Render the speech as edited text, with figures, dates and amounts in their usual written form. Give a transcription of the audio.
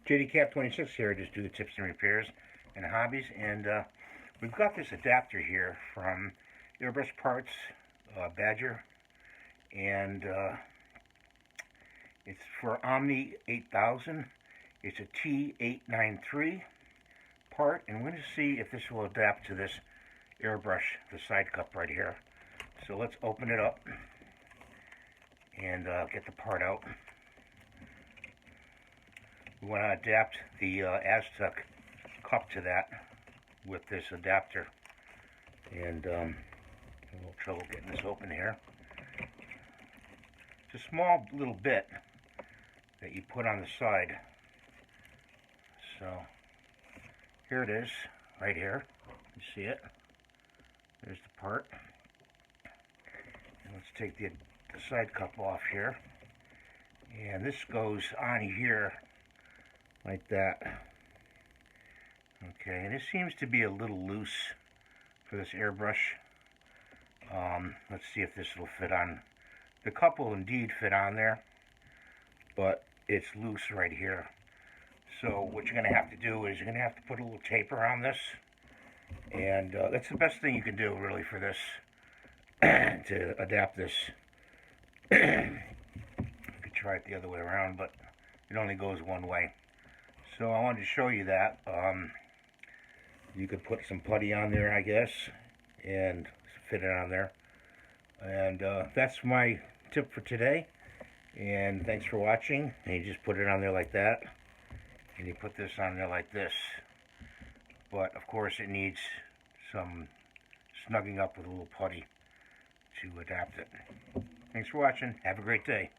JDCap26 here, just do the tips and repairs and hobbies, and we've got this adapter here from Airbrush Parts, Badger, and it's for OMNI 8000. It's a T893 part, and we're going to see if this will adapt to this airbrush, the side cup right here. So let's open it up and get the part out. We want to adapt the Aztec cup to that with this adapter, and a little trouble getting this open here. It's a small little bit that you put on the side. So here it is, right here. You see it? There's the part. And let's take the side cup off here. And this goes on here like that. Okay, and it seems to be a little loose for this airbrush. Let's see if this will fit on. The cup will indeed fit on there, but it's loose right here. So what you're going to have to do is you're going to have to put a little tape around this, and that's the best thing you can do really for this, to adapt this. You could try it the other way around, but it only goes one way. So I wanted to show you that. You could put some putty on there, I guess, and fit it on there. And that's my tip for today. And thanks for watching. And you just put it on there like that. And you put this on there like this. But of course it needs some snugging up with a little putty to adapt it. Thanks for watching. Have a great day.